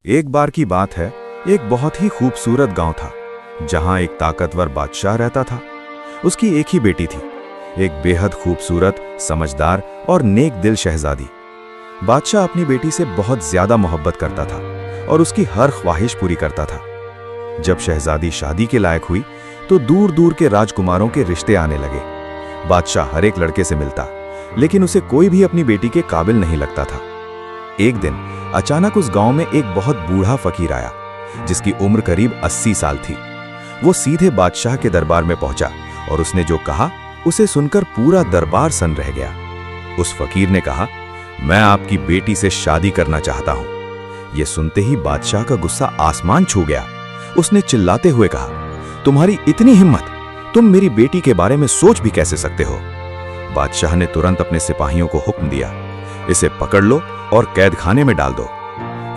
एक बार की बात है, एक बहुत ही खूबसूरत गांव था जहां एक ताकतवर बादशाह रहता था। उसकी एक ही बेटी थी, एक बेहद खूबसूरत, समझदार और नेक दिल शहजादी। बादशाह अपनी बेटी से बहुत ज्यादा मोहब्बत करता था और उसकी हर ख्वाहिश पूरी करता था। जब शहजादी शादी के लायक हुई तो दूर दूर के राजकुमारों के रिश्ते आने लगे। बादशाह हर एक लड़के से मिलता, लेकिन उसे कोई भी अपनी बेटी के काबिल नहीं लगता था। एक दिन अचानक उस गांव में एक बहुत बूढ़ा फकीर आया जिसकी उम्र करीब 80 साल थी। वो सीधे बादशाह के दरबार में पहुंचा और उसने जो कहा उसे सुनकर पूरा दरबार सन रह गया। उस फकीर ने कहा, मैं आपकी बेटी से शादी करना चाहता हूं। यह सुनते ही बादशाह का गुस्सा आसमान छू गया। उसने चिल्लाते हुए कहा, तुम्हारी इतनी हिम्मत, तुम मेरी बेटी के बारे में सोच भी कैसे सकते हो? बादशाह ने तुरंत अपने सिपाहियों को हुक्म दिया, इसे पकड़ लो और कैद खाने में डाल दो।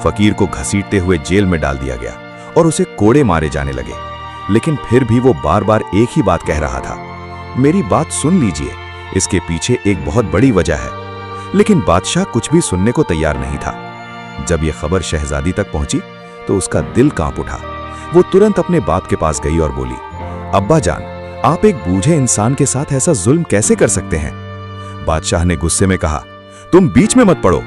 फकीर को घसीटते हुए जेल में डाल दिया गया और उसे कोड़े मारे जाने लगे। लेकिन फिर भी वो बार बार एक ही बात कह रहा था, मेरी बात सुन लीजिए, इसके पीछे एक बहुत बड़ी वजह है। लेकिन बादशाह कुछ भी सुनने को तैयार नहीं था। जब यह खबर शहजादी तक पहुंची तो उसका दिल कांप उठा। वो तुरंत अपने बाप के पास गई और बोली, अब्बा जान, आप एक बूढ़े इंसान के साथ ऐसा जुल्म कैसे कर सकते हैं? बादशाह ने गुस्से में कहा, तुम बीच में मत पड़ो।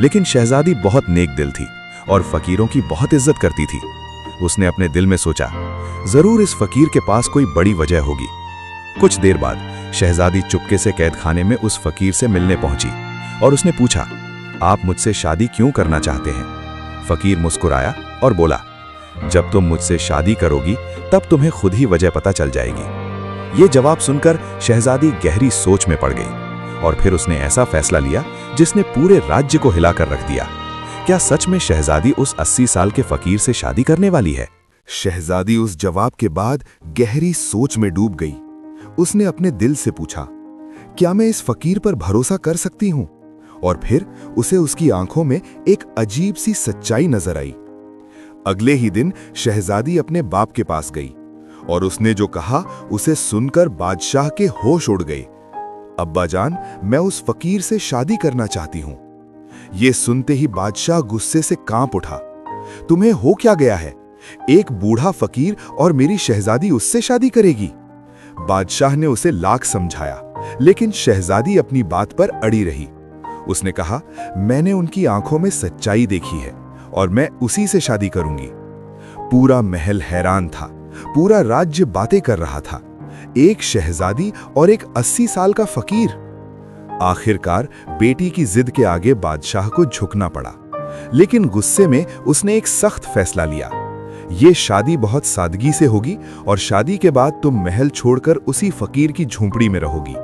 लेकिन शहजादी बहुत नेक दिल थी और फकीरों की बहुत इज्जत करती थी। उसने अपने दिल में सोचा, जरूर इस फकीर के पास कोई बड़ी वजह होगी। कुछ देर बाद शहजादी चुपके से कैद खाने में उस फकीर से मिलने पहुंची और उसने पूछा, आप मुझसे शादी क्यों करना चाहते हैं? फकीर मुस्कुराया और बोला, जब तुम मुझसे शादी करोगी तब तुम्हें खुद ही वजह पता चल जाएगी। ये जवाब सुनकर शहजादी गहरी सोच में पड़ गई और फिर उसने ऐसा फैसला लिया जिसने पूरे राज्य को हिलाकर रख दिया। क्या सच में शहजादी उस 80 साल के फकीर से शादी करने वाली है? शहजादी उस जवाब के बाद गहरी सोच में डूब गई। उसने अपने दिल से पूछा, क्या मैं इस फकीर पर भरोसा कर सकती हूं? और फिर उसे उसकी आंखों में एक अजीब सी सच्चाई नजर आई। अगले ही दिन शहजादी अपने बाप के पास गई और उसने जो कहा उसे सुनकर बादशाह के होश उड़ गए। अब्बा जान, मैं उस फकीर से शादी करना चाहती हूं। यह सुनते ही बादशाह गुस्से से कांप उठा। तुम्हें हो क्या गया है? एक बूढ़ा फकीर और मेरी शहजादी उससे शादी करेगी? बादशाह ने उसे लाख समझाया, लेकिन शहजादी अपनी बात पर अड़ी रही। उसने कहा, मैंने उनकी आंखों में सच्चाई देखी है और मैं उसी से शादी करूंगी। पूरा महल हैरान था, पूरा राज्य बातें कर रहा था। एक शहजादी और एक 80 साल का फकीर। आखिरकार बेटी की जिद के आगे बादशाह को झुकना पड़ा, लेकिन गुस्से में उसने एक सख्त फैसला लिया। ये शादी बहुत सादगी से होगी और शादी के बाद तुम महल छोड़कर उसी फकीर की झोंपड़ी में रहोगी।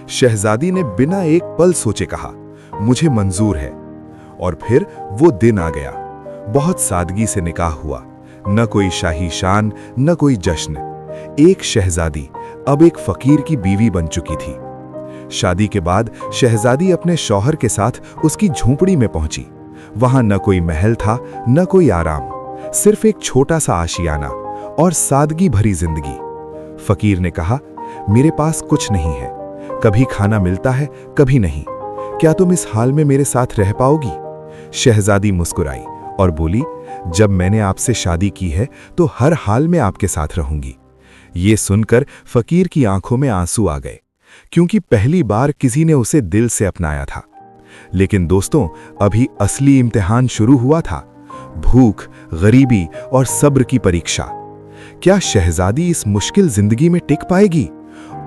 शहजादी ने बिना एक पल सोचे कहा, मुझे मंजूर है। और फिर वो दिन आ गया। बहुत सादगी से निकाह हुआ, न कोई शाही शान, न कोई जश्न। एक शहजादी अब एक फकीर की बीवी बन चुकी थी। शादी के बाद शहजादी अपने शौहर के साथ उसकी झोंपड़ी में पहुंची। वहां न कोई महल था, न कोई आराम, सिर्फ एक छोटा सा आशियाना और सादगी भरी जिंदगी। फकीर ने कहा, मेरे पास कुछ नहीं है, कभी खाना मिलता है, कभी नहीं। क्या तुम इस हाल में मेरे साथ रह पाओगी? शहजादी मुस्कुराई और बोली, जब मैंने आपसे शादी की है तो हर हाल में आपके साथ रहूंगी। ये सुनकर फकीर की आंखों में आंसू आ गए, क्योंकि पहली बार किसी ने उसे दिल से अपनाया था। लेकिन दोस्तों, अभी असली इम्तिहान शुरू हुआ था। भूख, गरीबी और सब्र की परीक्षा। क्या शहजादी इस मुश्किल जिंदगी में टिक पाएगी?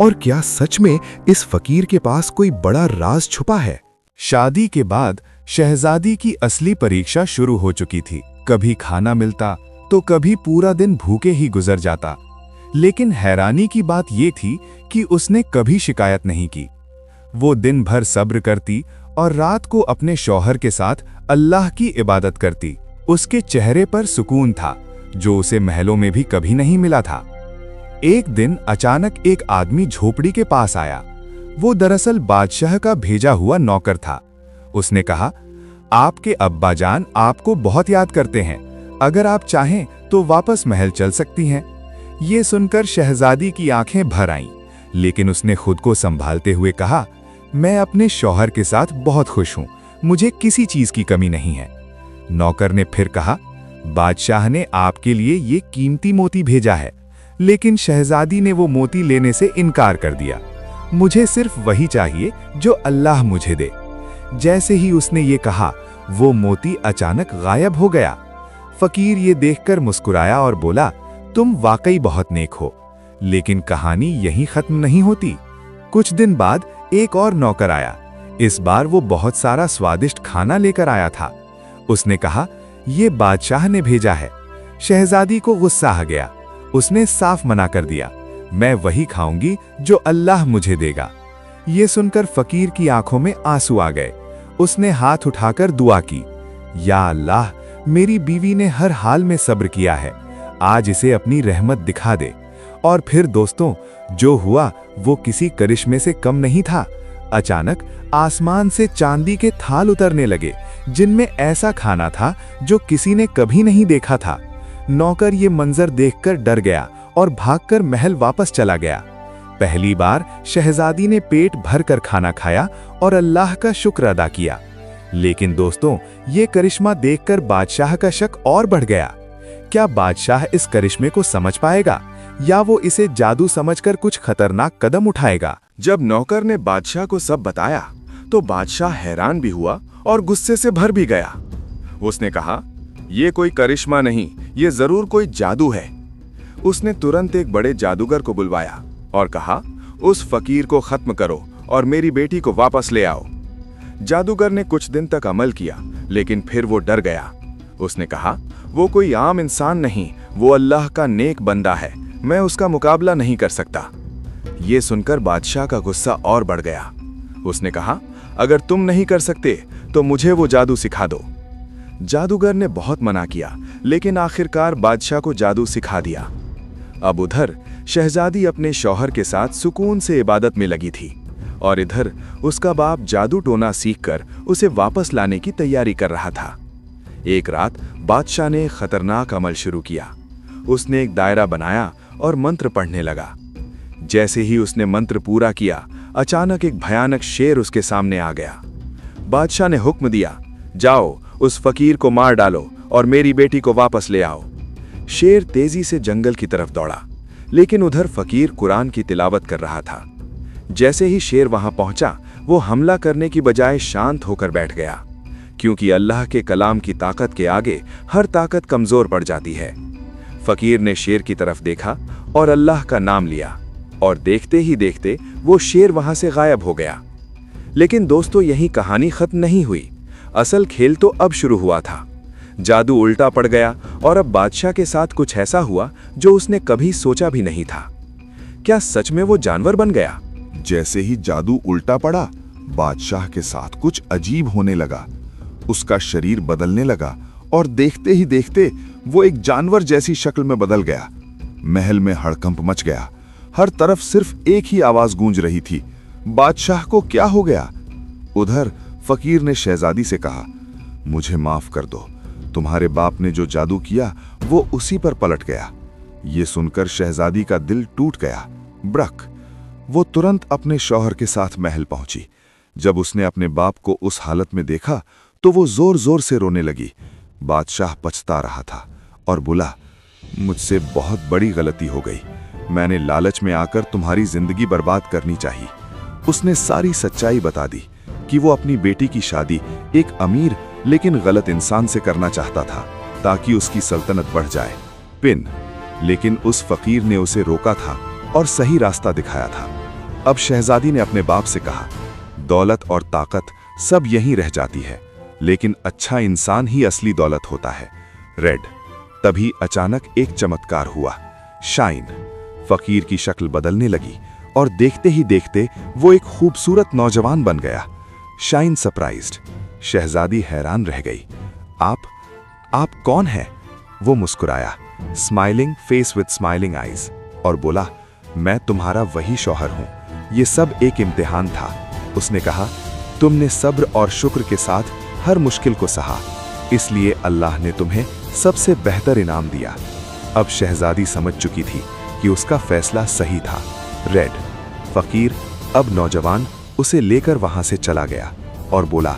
और क्या सच में इस फकीर के पास कोई बड़ा राज छुपा है? शादी के बाद शहजादी की असली परीक्षा शुरू हो चुकी थी। कभी खाना मिलता तो कभी पूरा दिन भूखे ही गुजर जाता। लेकिन हैरानी की बात यह थी कि उसने कभी शिकायत नहीं की। वो दिन भर सब्र करती और रात को अपने शौहर के साथ अल्लाह की इबादत करती। उसके चेहरे पर सुकून था, जो उसे महलों में भी कभी नहीं मिला था। एक दिन अचानक एक आदमी झोपड़ी के पास आया। वो दरअसल बादशाह का भेजा हुआ नौकर था। उसने कहा, आपके अब्बा जान आपको बहुत याद करते हैं, अगर आप चाहें तो वापस महल चल सकती हैं। ये सुनकर शहजादी की आंखें भर आईं, लेकिन उसने खुद को संभालते हुए कहा, मैं अपने शौहर के साथ बहुत खुश हूं, मुझे किसी चीज की कमी नहीं है। नौकर ने फिर कहा, बादशाह ने आपके लिए ये कीमती मोती भेजा है, लेकिन शहजादी ने वो मोती लेने से इनकार कर दिया। मुझे सिर्फ वही चाहिए जो अल्लाह मुझे दे। जैसे ही उसने ये कहा, वो मोती अचानक गायब हो गया। फकीर ये देखकर मुस्कुराया और बोला, तुम वाकई बहुत नेक हो, लेकिन कहानी यहीं खत्म नहीं होती। कुछ दिन बाद एक और नौकर आया। इस बार वो बहुत सारा स्वादिष्ट खाना लेकर आया था। उसने कहा, ये बादशाह ने भेजा है। शहजादी को गुस्सा आ गया। उसने साफ मना कर दिया, मैं वही खाऊंगी जो अल्लाह मुझे देगा। ये सुनकर फकीर की आंखों में आंसू आ गए। उसने हाथ उठाकर दुआ की, या अल्लाह, मेरी बीवी ने हर हाल में सब्र किया है, आज इसे अपनी रहमत दिखा दे। और फिर दोस्तों, जो हुआ वो किसी करिश्मे से कम नहीं था। अचानक आसमान से चांदी के थाल उतरने लगे, जिनमें ऐसा खाना था जो किसी ने कभी नहीं देखा था। नौकर ये मंजर देखकर डर गया और भागकर महल वापस चला गया। पहली बार शहजादी ने पेट भरकर खाना खाया और अल्लाह का शुक्र अदा किया। लेकिन दोस्तों, ये करिश्मा देखकर बादशाह का शक और बढ़ गया। क्या बादशाह इस करिश्मे को समझ पाएगा, या वो इसे जादू समझकर कुछ खतरनाक कदम उठाएगा? जब नौकर ने बादशाह को सब बताया तो बादशाह हैरान भी हुआ और गुस्से से भर भी गया। उसने कहा, यह कोई करिश्मा नहीं, ये जरूर कोई जादू है। उसने तुरंत एक बड़े जादूगर को बुलवाया और कहा, उस फकीर को खत्म करो और मेरी बेटी को वापस ले आओ। जादूगर ने कुछ दिन तक अमल किया, लेकिन फिर वो डर गया। उसने कहा, वो कोई आम इंसान नहीं, वो अल्लाह का नेक बंदा है, मैं उसका मुकाबला नहीं कर सकता। ये सुनकर बादशाह का गुस्सा और बढ़ गया। उसने कहा, अगर तुम नहीं कर सकते तो मुझे वो जादू सिखा दो। जादूगर ने बहुत मना किया, लेकिन आखिरकार बादशाह को जादू सिखा दिया। अब उधर शहजादी अपने शौहर के साथ सुकून से इबादत में लगी थी, और इधर उसका बाप जादू टोना सीखकर उसे वापस लाने की तैयारी कर रहा था। एक रात बादशाह ने खतरनाक अमल शुरू किया। उसने एक दायरा बनाया और मंत्र पढ़ने लगा। जैसे ही उसने मंत्र पूरा किया, अचानक एक भयानक शेर उसके सामने आ गया। बादशाह ने हुक्म दिया, जाओ उस फकीर को मार डालो और मेरी बेटी को वापस ले आओ। शेर तेजी से जंगल की तरफ दौड़ा, लेकिन उधर फकीर कुरान की तिलावत कर रहा था। जैसे ही शेर वहां पहुंचा, वो हमला करने की बजाय शांत होकर बैठ गया, क्योंकि अल्लाह के कलाम की ताकत के आगे हर ताकत कमजोर पड़ जाती है। फकीर ने शेर की तरफ देखा और अल्लाह का नाम लिया, और देखते ही देखते वो शेर वहां से गायब हो गया। लेकिन दोस्तों, यही कहानी खत्म नहीं हुई। असल खेल तो अब शुरू हुआ था। जादू उल्टा पड़ गया और अब बादशाह के साथ कुछ ऐसा हुआ जो उसने कभी सोचा भी नहीं था। क्या सच में वो जानवर बन गया? जैसे ही जादू उल्टा पड़ा, बादशाह के साथ कुछ अजीब होने लगा। उसका शरीर बदलने लगा और देखते ही देखते वो एक जानवर जैसी शक्ल में बदल गया। महल में हड़कंप मच गया। हर तरफ सिर्फ एक ही आवाज गूंज रही थी, बादशाह को क्या हो गया? उधर फकीर ने शहजादी से कहा, मुझे माफ कर दो, तुम्हारे बाप ने जो जादू किया वो उसी पर पलट गया। ये सुनकर शहजादी का दिल टूट गया। ब्रक, वो तुरंत अपने शौहर के साथ महल पहुंची। जब उसने अपने बाप को उस हालत में देखा तो वो जोर जोर से रोने लगी। बादशाह पछता रहा था और बोला, मुझसे बहुत बड़ी गलती हो गई, मैंने लालच में आकर तुम्हारी जिंदगी बर्बाद करनी चाहिए। उसने सारी सच्चाई बता दी कि वो अपनी बेटी की शादी एक अमीर लेकिन गलत इंसान से करना चाहता था, ताकि उसकी सल्तनत बढ़ जाए। लेकिन उस फकीर ने उसे रोका था और सही रास्ता दिखाया था। अब शहजादी ने अपने बाप से कहा, दौलत और ताकत सब यहीं रह जाती है, लेकिन अच्छा इंसान ही असली दौलत होता है। रेड। तभी अचानक एक चमत्कार हुआ। शाइन। फकीर की शक्ल बदलने लगी और देखते ही देखते वो एक खूबसूरत नौजवान बन गया। Shine surprised. शहजादी हैरान रह गई। आप कौन हैं? वो मुस्कुराया, smiling face with smiling eyes, और बोला, मैं तुम्हारा वही शौहर हूं। ये सब एक इम्तिहान था। उसने कहा, तुमने सब्र और शुक्र के साथ हर मुश्किल को सहा, इसलिए अल्लाह ने तुम्हें सबसे बेहतर इनाम दिया। अब शहजादी समझ चुकी थी कि उसका फैसला सही था। रेड। फकीर, अब नौजवान, उसे लेकर वहां से चला गया और बोला,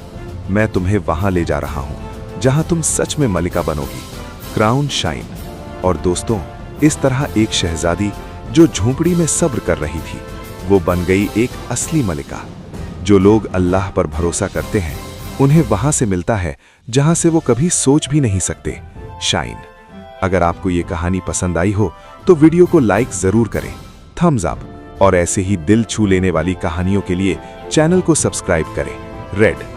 मैं तुम्हें वहां ले जा रहा हूं, जहां तुम सच में मलिका बनोगी। Crown shine. और दोस्तों, इस तरह एक शहजादी जो झोंपड़ी में सब्र कर रही थी, वो बन गई एक असली मलिका। जो लोग अल्लाह पर भरोसा करते हैं, उन्हें वहां से मिलता है जहां से वो कभी सोच भी नहीं सकते। शाइन। अगर आपको ये कहानी पसंद आई हो तो वीडियो को लाइक जरूर करें, थम्स अप, और ऐसे ही दिल छू लेने वाली कहानियों के लिए चैनल को सब्सक्राइब करें। रेड।